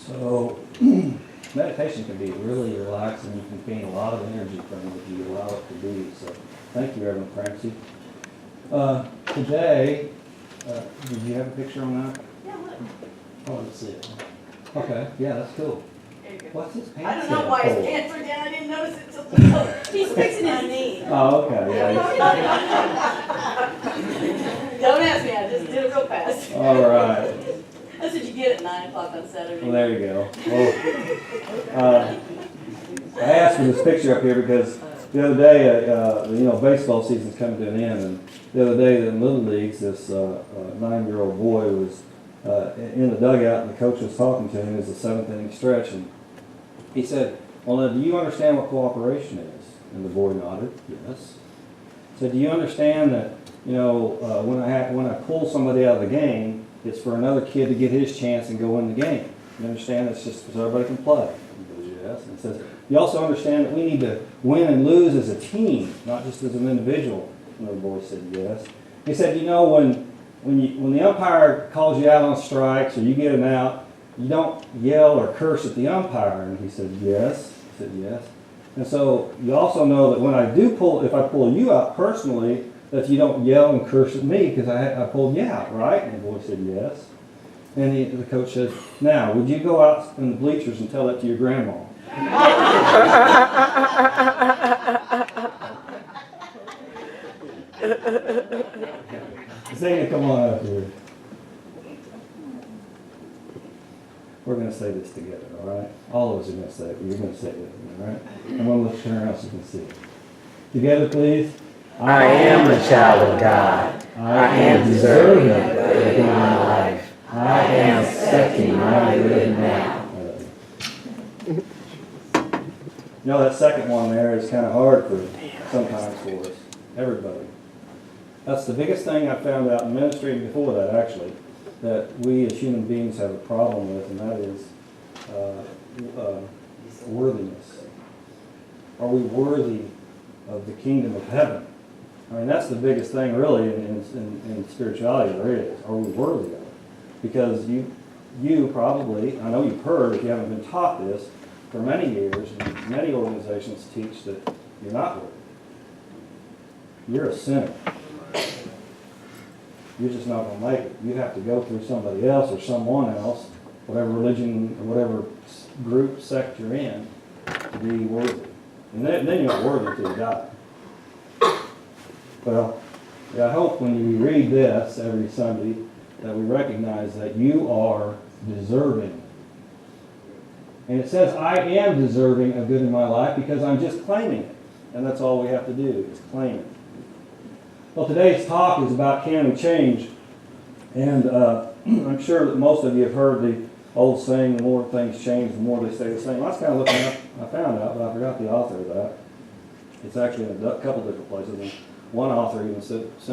So, meditation can be really relaxing. You can gain a lot of energy from it if you allow it to be. So, thank you, Reverend Francie. Today, did you have a picture on that? Yeah, look. Oh, let's see it. Okay, yeah, that's cool. There you go. What's his pants? I don't know why his pants were down. I didn't notice it till he's fixing his knee. Oh, okay, yeah. Don't ask me. I just did it real fast. All right. That's what you get at 9 o'clock on Saturday. Well, there you go. Well, I asked for this picture up here because the other day, baseball season's coming to an end, and the other day in Little Leagues, this 9-year-old boy was in the dugout, and the coach was talking to him. It was the seventh inning stretch, and he said, "Well, now, do you understand what cooperation is?" And the boy nodded, "Yes." He said, "Do you understand that when I pull somebody out of the game, it's for another kid to get his chance and go win the game? You understand it's just so everybody can play?" He goes, "Yes." And he says, "You also understand that we need to win and lose as a team, not just as an individual?" And the boy said, "Yes." He said, when the umpire calls you out on strikes or you get an out, you don't yell or curse at the umpire." And he said, "Yes." He said, "Yes." And so you also know that when if I pull you out personally, that you don't yell and curse at me because I pulled you out, right? And the boy said, "Yes." And the coach says, "Now, would you go out in the bleachers and tell that to your grandma?" Zena, come on up here. We're going to say this together, all right? All of us are going to say it, but you're going to say it with me, all right? I'm going to look around so you can see it. Together, please. I am a child of God. I am deserving of living my life. I am accepting my living now. That second one there is kind of hard sometimes for us, everybody. That's the biggest thing I found out in ministry, and before that actually, that we as human beings have a problem with, and that is worthiness. Are we worthy of the kingdom of heaven? I mean, that's the biggest thing really in spirituality there is. Are we worthy of it? Because you probably, I know you've heard, if you haven't been taught this, for many years, and many organizations teach that you're not worthy. You're a sinner. You're just not going to make it. You have to go through somebody else or someone else, whatever religion or whatever group, sect you're in, to be worthy. And then you're not worthy until you die. Well, I hope when you read this every Sunday that we recognize that you are deserving. And it says, I am deserving of good in my life because I'm just claiming it. And that's all we have to do is claim it. Well, today's talk is about can we change? And I'm sure that most of you have heard the old saying, the more things change, the more they stay the same. I was kind of looking up, I found out, but I forgot the author of that. It's actually in a couple different places. And one author even said it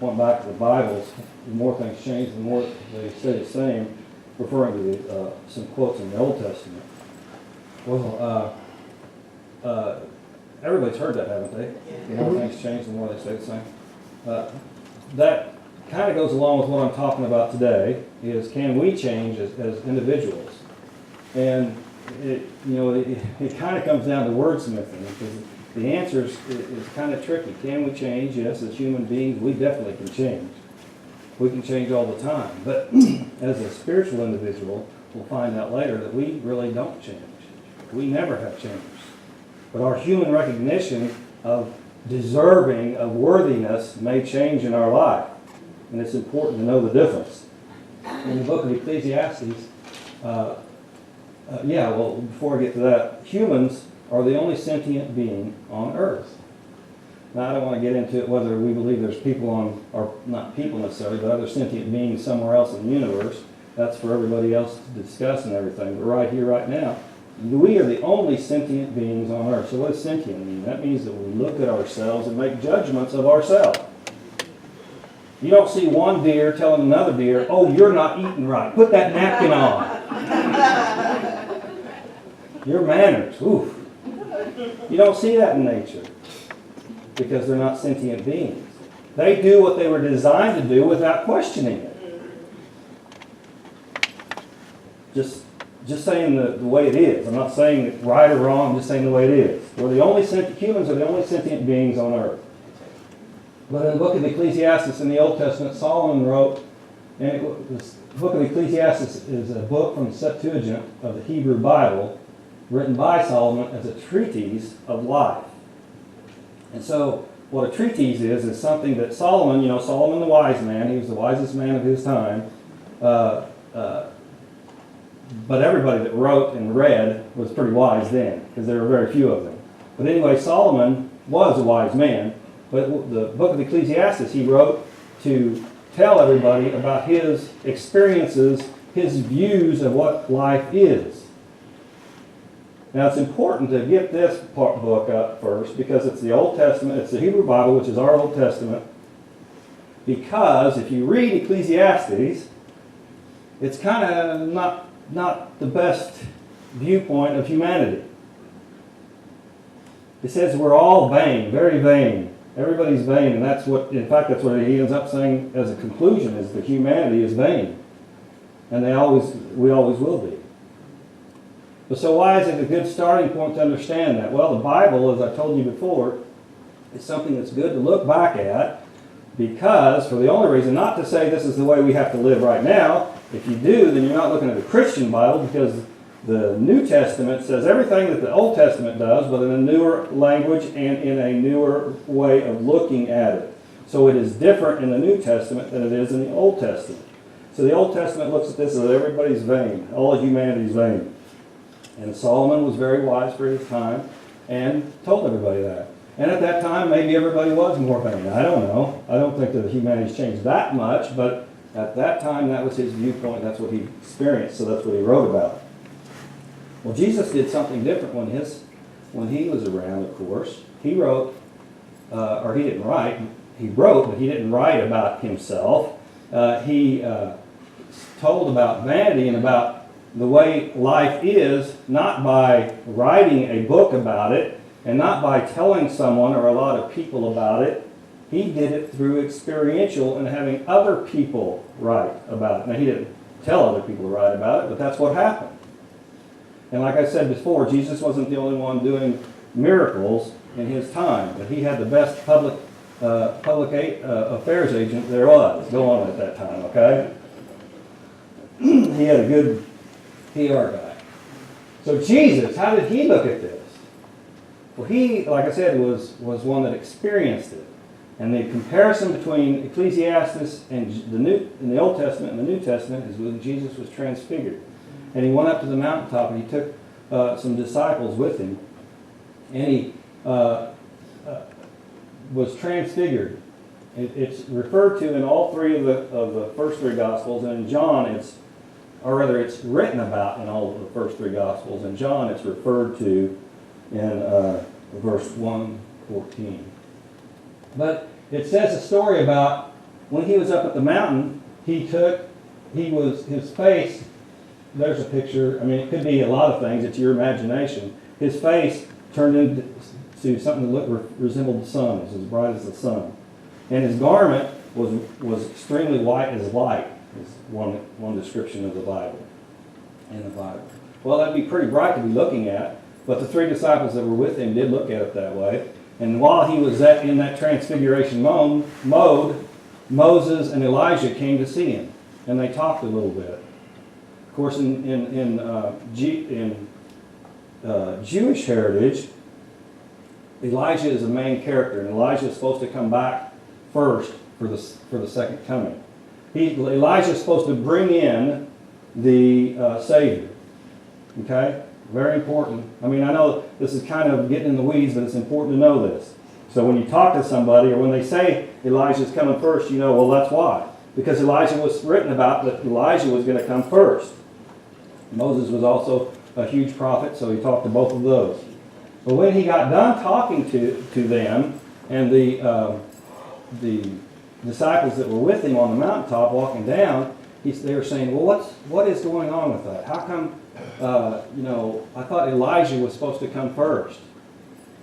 went back to the Bibles. The more things change, the more they stay the same, referring to some quotes in the Old Testament. Well, everybody's heard that, haven't they? The more things change, the more they stay the same. That kind of goes along with what I'm talking about today, is can we change as individuals? And it kind of comes down to wordsmithing, because the answer is kind of tricky. Can we change? Yes, as human beings, we definitely can change. We can change all the time. But as a spiritual individual, we'll find out later that we really don't change. We never have changed. But our human recognition of deserving of worthiness may change in our life. And it's important to know the difference. In the book of Ecclesiastes, before I get to that, humans are the only sentient being on earth. Now, I don't want to get into it whether we believe there's people or not people necessarily, but other sentient beings somewhere else in the universe. That's for everybody else to discuss and everything. But right here, right now, we are the only sentient beings on earth. So what does sentient mean? That means that we look at ourselves and make judgments of ourselves. You don't see one deer telling another deer, "Oh, you're not eating right. Put that napkin on." Your manners. Oof. You don't see that in nature because they're not sentient beings. They do what they were designed to do without questioning it. Just just saying the way it is. I'm not saying it right or wrong, I'm just saying the way it is. Humans are the only sentient beings on earth. But in the book of Ecclesiastes in the Old Testament, Solomon wrote, and the book of Ecclesiastes is a book from the Septuagint of the Hebrew Bible, written by Solomon as a treatise of life. And so, what a treatise is something that Solomon, Solomon the wise man, he was the wisest man of his time, but everybody that wrote and read was pretty wise then, because there were very few of them. But anyway, Solomon was a wise man, but the book of Ecclesiastes he wrote to tell everybody about his experiences, his views of what life is. Now it's important to get this book up first because it's the Old Testament, it's the Hebrew Bible, which is our Old Testament. Because if you read Ecclesiastes, it's kind of not the best viewpoint of humanity. It says we're all vain, very vain. Everybody's vain, and that's what he ends up saying as a conclusion, is that humanity is vain. And we always will be. But so why is it a good starting point to understand that? Well, the Bible, as I told you before, is something that's good to look back at, because, for the only reason, not to say this is the way we have to live right now. If you do, then you're not looking at the Christian Bible, because the New Testament says everything that the Old Testament does, but in a newer language and in a newer way of looking at it. So it is different in the New Testament than it is in the Old Testament. So the Old Testament looks at this as everybody's vain. All of humanity is vain. And Solomon was very wise for his time and told everybody that. And at that time, maybe everybody was more vain. I don't know. I don't think that humanity's changed that much, but at that time, that was his viewpoint. That's what he experienced, so that's what he wrote about. Well, Jesus did something different when he was around, of course. He wrote, or he didn't write. He wrote, but he didn't write about himself. He told about vanity and about the way life is, not by writing a book about it, and not by telling someone or a lot of people about it. He did it through experiential and having other people write about it. Now, he didn't tell other people to write about it, but that's what happened. And like I said before, Jesus wasn't the only one doing miracles in his time, but he had the best public affairs agent there was going on at that time, okay? He had a good PR guy. So Jesus, how did he look at this? Well, he, like I said, was one that experienced it. And the comparison between Ecclesiastes and the Old Testament and the New Testament is when Jesus was transfigured. And he went up to the mountaintop and he took some disciples with him. And he was transfigured. It's referred to in all three of the first three Gospels. And in John, it's written about in all of the first three Gospels. In John, it's referred to in verse 1:14. But it says a story about when he was up at the mountain, his face, there's a picture, I mean, it could be a lot of things, it's your imagination. His face turned into something that resembled the sun, it was as bright as the sun. And his garment was extremely white as light, is one description of the Bible, in the Bible. Well, that'd be pretty bright to be looking at, but the three disciples that were with him did look at it that way. And while he was in that transfiguration mode, Moses and Elijah came to see him, and they talked a little bit. Of course, in Jewish heritage, Elijah is the main character, and Elijah is supposed to come back first for the second coming. Elijah is supposed to bring in the Savior. Okay? Very important. I mean, I know this is kind of getting in the weeds, but it's important to know this. So when you talk to somebody, or when they say Elijah's coming first, you know, well, that's why. Because Elijah was written about that Elijah was going to come first. Moses was also a huge prophet, so he talked to both of those. But when he got done talking to them, and the disciples that were with him on the mountaintop walking down, they were saying, well, what is going on with that? How come, I thought Elijah was supposed to come first.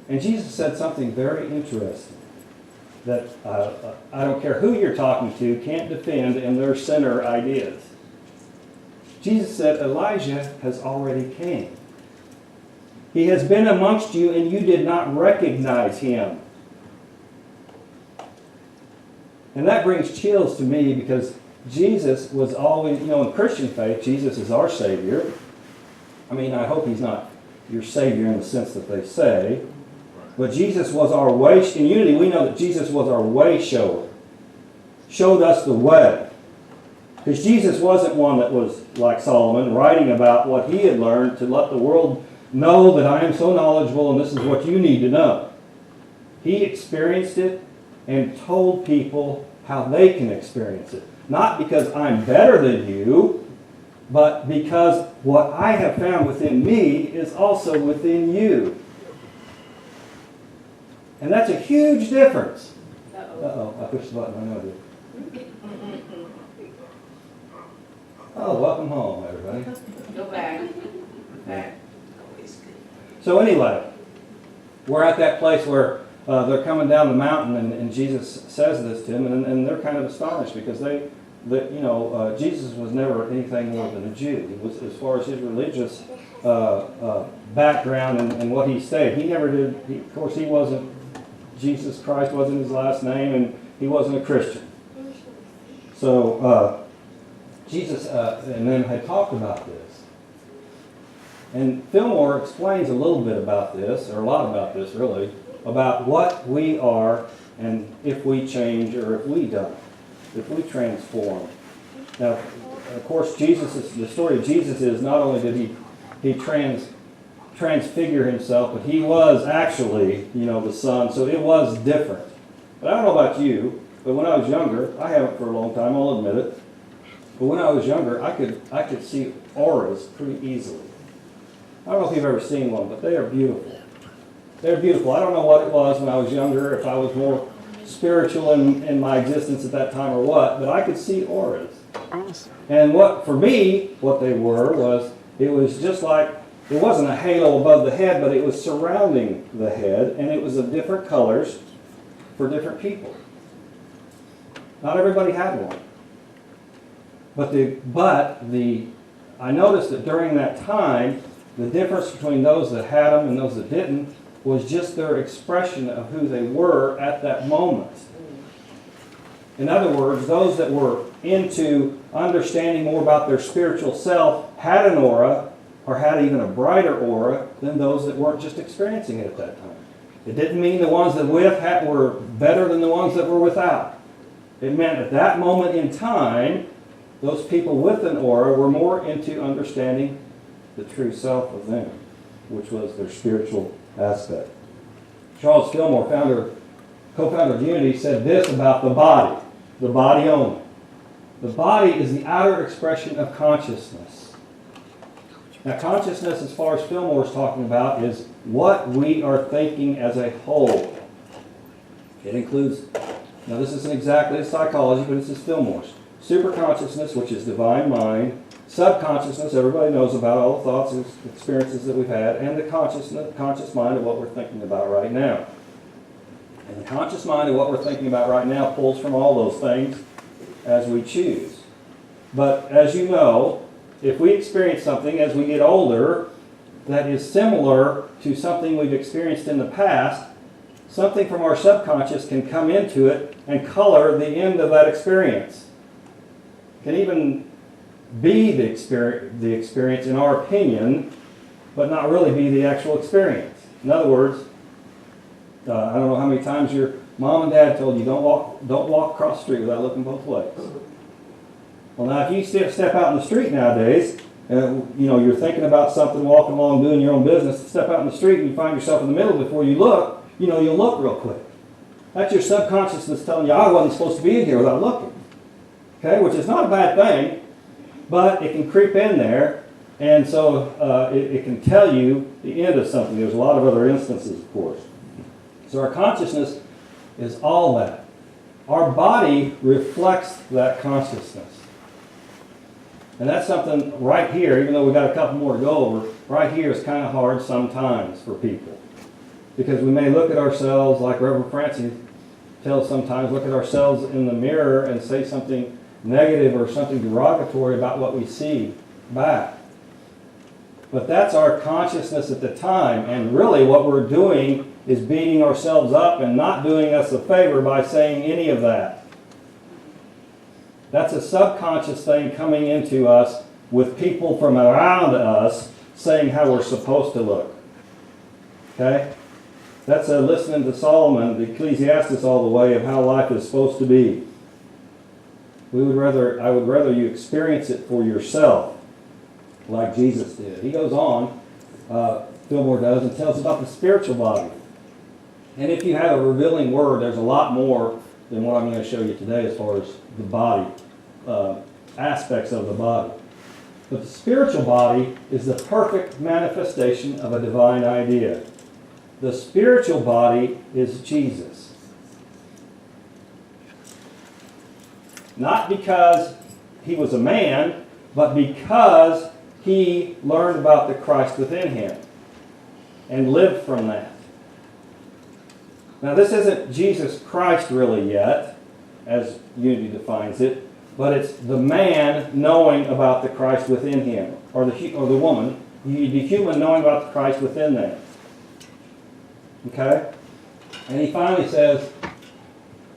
And Jesus said something very interesting, that I don't care who you're talking to, can't defend in their center ideas. Jesus said, Elijah has already came. He has been amongst you and you did not recognize him. And that brings chills to me because Jesus was always, in Christian faith, Jesus is our Savior. I mean, I hope he's not your Savior in the sense that they say. But Jesus was our way. In unity, we know that Jesus was our way shower. Showed us the way. Because Jesus wasn't one that was like Solomon, writing about what he had learned to let the world know that I am so knowledgeable and this is what you need to know. He experienced it and told people how they can experience it. Not because I'm better than you, but because what I have found within me is also within you. And that's a huge difference. Uh-oh, I pushed the button. I know I did. Oh, welcome home, everybody. Go back. Back. So anyway, we're at that place where they're coming down the mountain, and Jesus says this to them, and they're kind of astonished because Jesus was never anything more than a Jew. He was, as far as his religious background and what he stated, he never did. Of course, he wasn't. Jesus Christ wasn't his last name, and he wasn't a Christian. So Jesus and them had talked about this. And Fillmore explains a little bit about this, or a lot about this really, about what we are and if we change or if we don't, if we transform. Now, of course, the story of Jesus is not only did he transfigure himself, but he was actually, the Son, so it was different. But I don't know about you, but when I was younger, I haven't for a long time, I'll admit it, but when I was younger, I could see auras pretty easily. I don't know if you've ever seen one, but they are beautiful. They're beautiful. I don't know what it was when I was younger, if I was more spiritual in my existence at that time or what, but I could see auras. Awesome. And for me, what they were it was just like, it wasn't a halo above the head, but it was surrounding the head, and it was of different colors for different people. Not everybody had one. But I noticed that during that time, the difference between those that had them and those that didn't was just their expression of who they were at that moment. In other words, those that were into understanding more about their spiritual self had an aura, or had even a brighter aura than those that weren't just experiencing it at that time. It didn't mean the ones that were better than the ones that were without. It meant at that moment in time, those people with an aura were more into understanding the true self of them, which was their spiritual aspect. Charles Fillmore, co-founder of Unity, said this about the body only. The body is the outer expression of consciousness. Now, consciousness, as far as Fillmore is talking about, is what we are thinking as a whole. It includes, now this isn't exactly psychology, but this is Fillmore's. Superconsciousness, which is divine mind. Subconsciousness, everybody knows about all the thoughts and experiences that we've had. And the conscious mind of what we're thinking about right now. And the conscious mind of what we're thinking about right now pulls from all those things as we choose. But as you know, if we experience something as we get older that is similar to something we've experienced in the past, something from our subconscious can come into it and color the end of that experience. It can even be the experience in our opinion, but not really be the actual experience. In other words, I don't know how many times your mom and dad told you don't walk across the street without looking both ways. Well, now if you step out in the street nowadays, you're thinking about something, walking along, doing your own business, step out in the street and you find yourself in the middle before you look, you'll look real quick. That's your subconsciousness telling you, I wasn't supposed to be in here without looking. Okay, which is not a bad thing, but it can creep in there, and so it can tell you the end of something. There's a lot of other instances, of course. So our consciousness is all that. Our body reflects that consciousness. And that's something right here, even though we've got a couple more to go over, right here is kind of hard sometimes for people. Because we may look at ourselves, like Reverend Francie tells sometimes, look at ourselves in the mirror and say something negative or something derogatory about what we see back. But that's our consciousness at the time, and really what we're doing is beating ourselves up and not doing us a favor by saying any of that. That's a subconscious thing coming into us with people from around us saying how we're supposed to look. Okay? That's a listening to Solomon, the Ecclesiastes all the way of how life is supposed to be. I would rather you experience it for yourself, like Jesus did. He goes on, Fillmore does, and tells about the spiritual body. And if you have a revealing word, there's a lot more than what I'm going to show you today as far as the body, aspects of the body. But the spiritual body is the perfect manifestation of a divine idea. The spiritual body is Jesus. Not because he was a man, but because he learned about the Christ within him and lived from that. Now this isn't Jesus Christ really yet, as Unity defines it, but it's the man knowing about the Christ within him, or the woman, the human knowing about the Christ within them. Okay? And he finally says,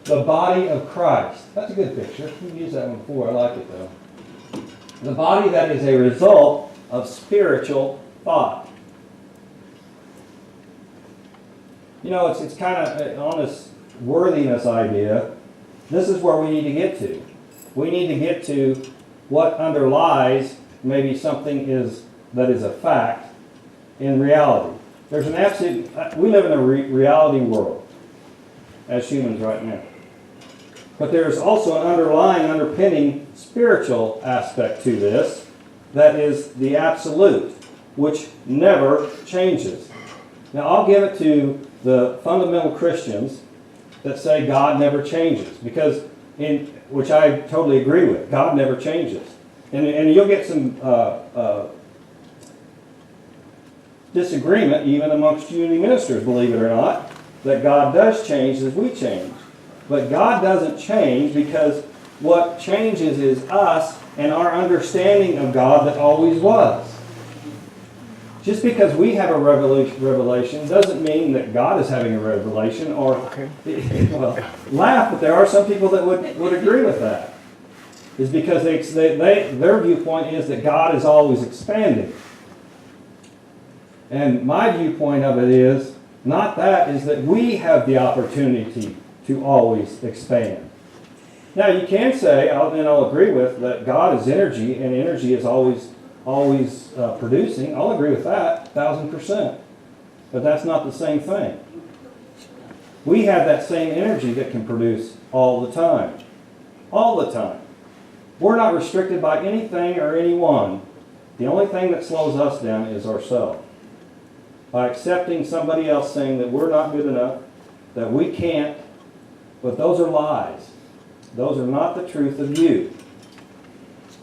the body of Christ. That's a good picture. You've used that one before. I like it though. The body that is a result of spiritual thought. You know, it's kind of on this worthiness idea. This is where we need to get to. We need to get to what underlies maybe something that is a fact in reality. There's an absolute, we live in a reality world as humans right now. But there's also an underpinning spiritual aspect to this that is the absolute, which never changes. Now I'll give it to the fundamental Christians that say God never changes, because which I totally agree with. God never changes. And you'll get some disagreement even amongst Unity ministers, believe it or not, that God does change as we change. But God doesn't change, because what changes is us and our understanding of God that always was. Just because we have a revelation doesn't mean that God is having a revelation, or, well, laugh, but there are some people that would agree with that. Is because their viewpoint is that God is always expanding. And my viewpoint of it is, not that, is that we have the opportunity to always expand. Now you can say, and I'll agree with, that God is energy, and energy is always producing. I'll agree with that, 1,000%. But that's not the same thing. We have that same energy that can produce all the time. All the time. We're not restricted by anything or anyone. The only thing that slows us down is ourselves. By accepting somebody else saying that we're not good enough, that we can't, but those are lies. Those are not the truth of you.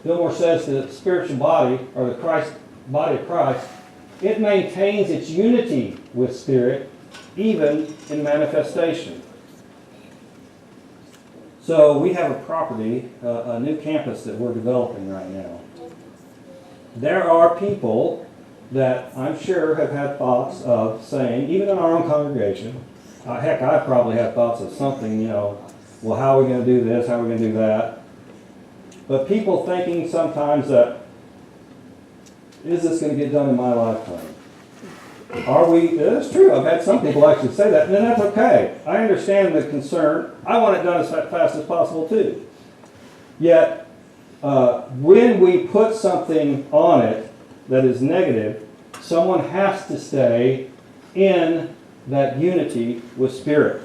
Fillmore says that the spiritual body, or the body of Christ, it maintains its unity with Spirit, even in manifestation. So we have a property, a new campus that we're developing right now. There are people that I'm sure have had thoughts of saying, even in our own congregation, heck, I probably had thoughts of something, well, how are we going to do this, how are we going to do that? But people thinking sometimes that, is this going to get done in my lifetime? That's true, I've had some people actually say that, and then that's okay. I understand the concern. I want it done as fast as possible too. Yet, when we put something on it that is negative, someone has to stay in that unity with Spirit.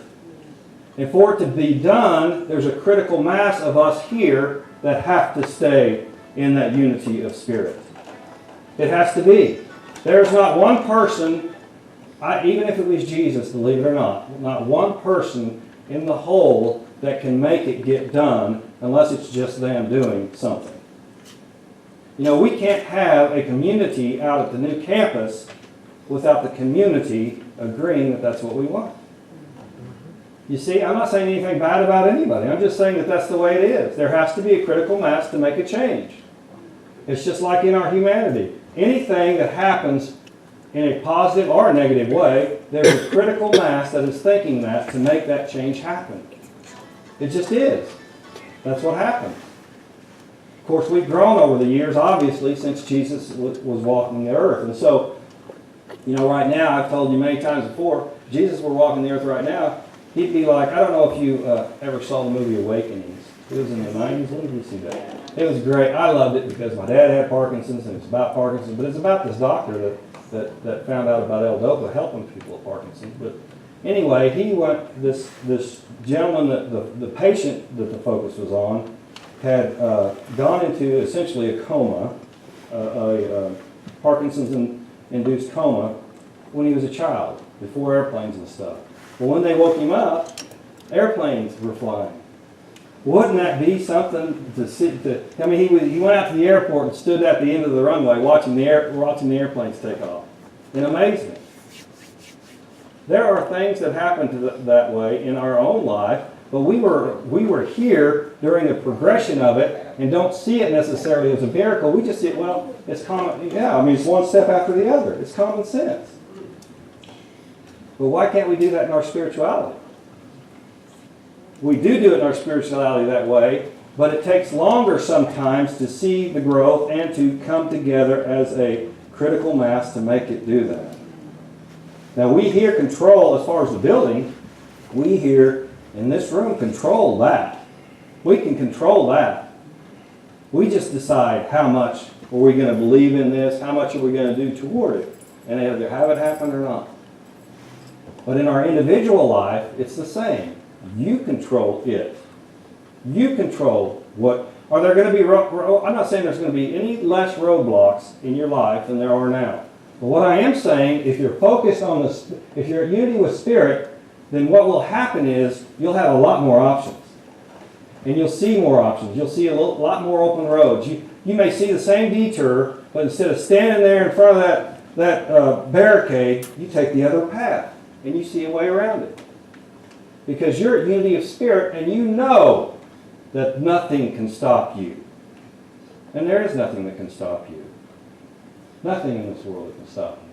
And for it to be done, there's a critical mass of us here that have to stay in that unity of Spirit. It has to be. There's not one person, even if it was Jesus, believe it or not one person in the whole that can make it get done unless it's just them doing something. We can't have a community out at the new campus without the community agreeing that that's what we want. You see, I'm not saying anything bad about anybody. I'm just saying that that's the way it is. There has to be a critical mass to make a change. It's just like in our humanity. Anything that happens in a positive or a negative way, there's a critical mass that is thinking that to make that change happen. It just is. That's what happens. Of course, we've grown over the years, obviously, since Jesus was walking the earth. And so, right now, I've told you many times before, if Jesus were walking the earth right now, he'd be like, I don't know if you ever saw the movie Awakenings. It was in the 90s. When did you see that? It was great. I loved it because my dad had Parkinson's, and it's about Parkinson's, but it's about this doctor that found out about L-Dopa helping people with Parkinson's. But anyway, this gentleman, the patient that the focus was on, had gone into essentially a coma, a Parkinson's-induced coma, when he was a child, before airplanes and stuff. Well, when they woke him up, airplanes were flying. Wouldn't that be something to see? He went out to the airport and stood at the end of the runway watching the airplanes take off in amazement. There are things that happen that way in our own life, but we were here during the progression of it and don't see it necessarily as a miracle. We just see it, well, it's common. Yeah, it's one step after the other. It's common sense. But why can't we do that in our spirituality? We do it in our spirituality that way, but it takes longer sometimes to see the growth and to come together as a critical mass to make it do that. Now we here control, as far as the building, we here in this room control that. We can control that. We just decide how much are we going to believe in this, how much are we going to do toward it, and either have it happen or not. But in our individual life, it's the same. You control it. You control what. Are there going to be, I'm not saying there's going to be any less roadblocks in your life than there are now. But what I am saying, if you're focused on if you're at unity with Spirit, then what will happen is you'll have a lot more options. And you'll see more options. You'll see a lot more open roads. You may see the same detour, but instead of standing there in front of that barricade, you take the other path. And you see a way around it. Because you're at unity of Spirit, and you know that nothing can stop you. And there is nothing that can stop you. Nothing in this world that can stop you.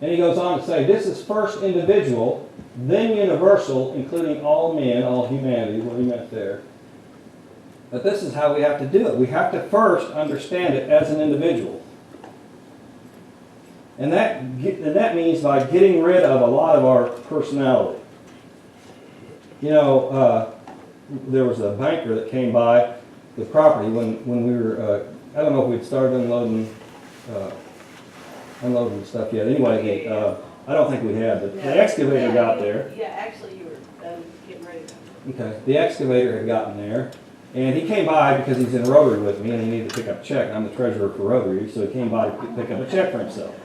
And he goes on to say, this is first individual, then universal, including all men, all humanity, what he meant there. But this is how we have to do it. We have to first understand it as an individual. And that means by getting rid of a lot of our personality. There was a banker that came by the property when we were, I don't know if we'd started unloading stuff yet. Anyway, I don't think we had, but the excavator got there. Yeah, actually you were getting ready to. Okay, the excavator had gotten there, and he came by because he's in Rotary with me, and he needed to pick up a check. I'm the treasurer for Rotary, so he came by to pick up a check for himself.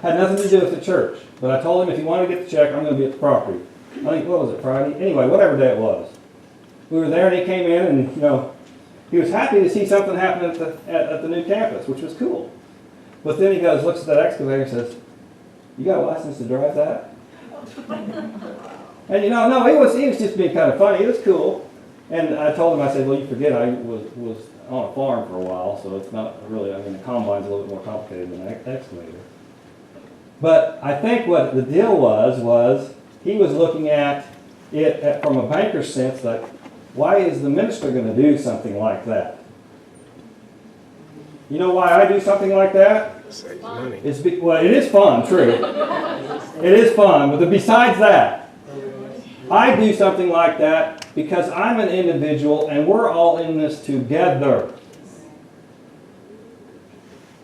Had nothing to do with the church, but I told him if he wanted to get the check, I'm going to be at the property. I think, what was it, Friday? Anyway, whatever day it was. We were there, and he came in, and, he was happy to see something happen at the new campus, which was cool. But then he looks at that excavator and says, you got a license to drive that? And no, he was just being kind of funny. It was cool. And I told him, I said, well, you forget I was on a farm for a while, so it's not really, the combine's a little bit more complicated than an excavator. But I think what the deal was he was looking at it from a banker's sense, like, why is the minister going to do something like that? You know why I do something like that? Save money. Well, it is fun, true. It is fun, but besides that, I do something like that because I'm an individual and we're all in this together.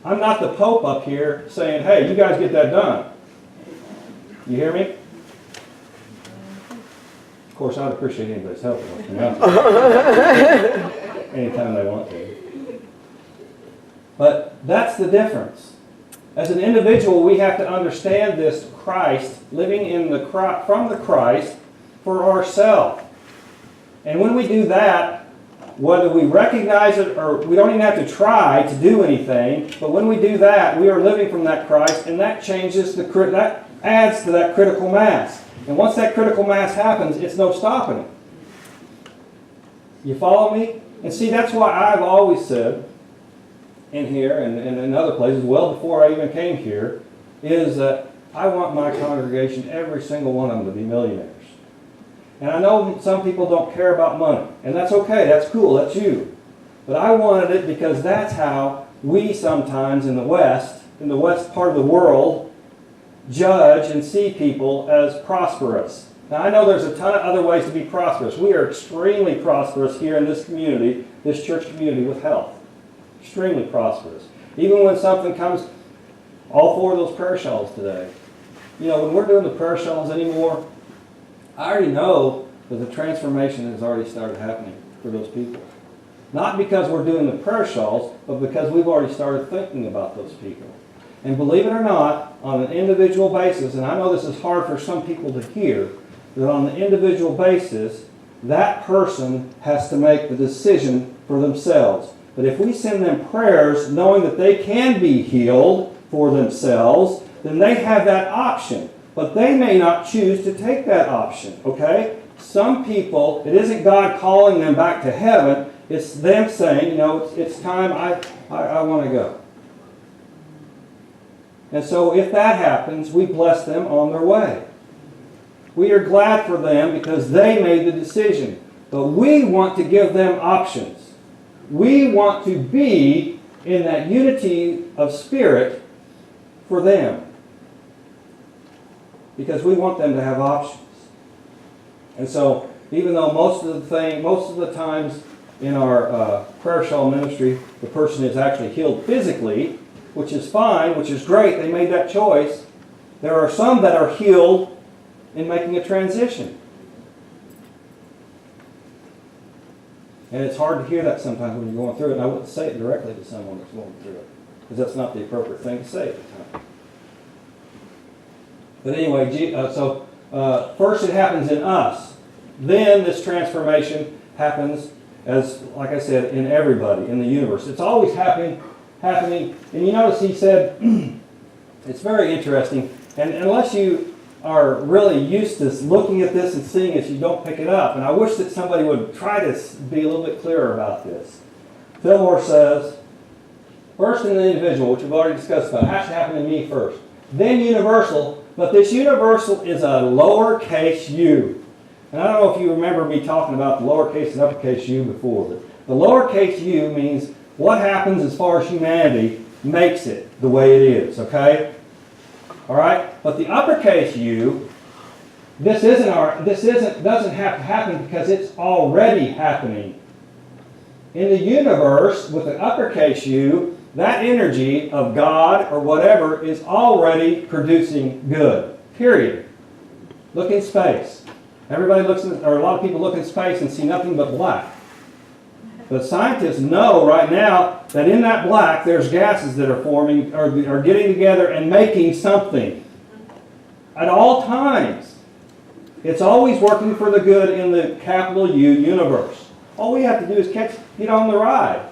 I'm not the Pope up here saying, hey, you guys get that done. You hear me? Of course, I'd appreciate anybody's help anytime they want to. But that's the difference. As an individual, we have to understand this Christ, living from the Christ for ourselves. And when we do that, whether we recognize it or we don't even have to try to do anything, but when we do that, we are living from that Christ, and that changes that adds to that critical mass. And once that critical mass happens, it's no stopping it. You follow me? And see, that's why I've always said, in here and in other places, well before I even came here, is that I want my congregation, every single one of them, to be millionaires. And I know some people don't care about money, and that's okay, that's cool, that's you. But I wanted it because that's how we sometimes in the west part of the world, judge and see people as prosperous. Now I know there's a ton of other ways to be prosperous. We are extremely prosperous here in this community, this church community, with health. Extremely prosperous. Even when something comes, all 4 of those prayer shawls today. You know, when we're doing the prayer shawls anymore, I already know that the transformation has already started happening for those people. Not because we're doing the prayer shawls, but because we've already started thinking about those people. And believe it or not, on an individual basis, and I know this is hard for some people to hear, that on an individual basis, that person has to make the decision for themselves. But if we send them prayers knowing that they can be healed for themselves, then they have that option. But they may not choose to take that option, okay? Some people, it isn't God calling them back to heaven, it's them saying, you know, it's time, I want to go. And so if that happens, we bless them on their way. We are glad for them because they made the decision. But we want to give them options. We want to be in that unity of spirit for them. Because we want them to have options. And so, even though most of the times in our prayer shawl ministry, the person is actually healed physically, which is fine, which is great, they made that choice. There are some that are healed in making a transition. And it's hard to hear that sometimes when you're going through it, and I wouldn't say it directly to someone that's going through it, because that's not the appropriate thing to say at the time. But anyway, first it happens in us. Then this transformation happens, as like I said, in everybody, in the universe. It's always happening. And you notice he said, it's very interesting, and unless you are really used to looking at this and seeing it, you don't pick it up. And I wish that somebody would try to be a little bit clearer about this. Fillmore says, first in the individual, which we've already discussed about, it has to happen in me first. Then universal, but this universal is a lowercase u. And I don't know if you remember me talking about the lowercase and uppercase u before, but the lowercase u means what happens as far as humanity makes it the way it is, okay? All right? But the uppercase u, doesn't have to happen because it's already happening. In the universe, with the uppercase u, that energy of God or whatever is already producing good. Period. Look in space. Everybody looks, or a lot of people look in space and see nothing but black. But scientists know right now that in that black there's gases that are forming, or are getting together and making something. At all times. It's always working for the good in the capital U universe. All we have to do is get on the ride.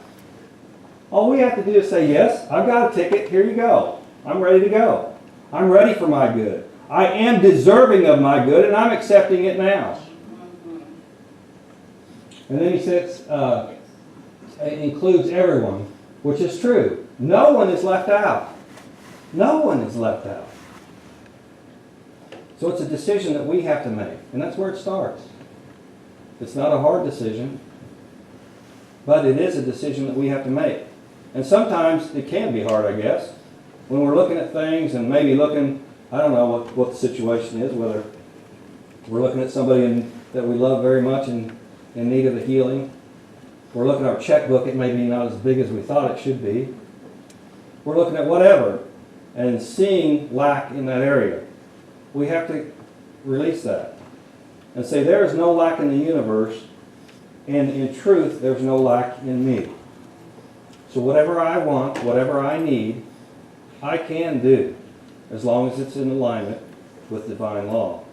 All we have to do is say, yes, I've got a ticket, here you go. I'm ready to go. I'm ready for my good. I am deserving of my good, and I'm accepting it now. And then he says, it includes everyone, which is true. No one is left out. No one is left out. So it's a decision that we have to make, and that's where it starts. It's not a hard decision, but it is a decision that we have to make. And sometimes it can be hard, I guess, when we're looking at things and maybe looking, I don't know what the situation is, whether we're looking at somebody that we love very much and in need of a healing. We're looking at our checkbook, it may be not as big as we thought it should be. We're looking at whatever and seeing lack in that area. We have to release that and say there is no lack in the universe, and in truth there's no lack in me. So whatever I want, whatever I need, I can do, as long as it's in alignment with divine law.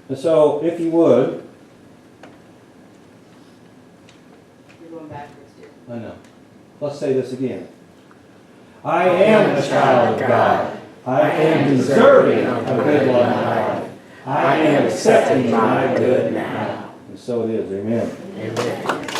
And so, if you would, You're going backwards, too. I know. Let's say this again. I am a child of God. I am deserving of a good life. I am accepting my good now. And so it is. Amen. Amen.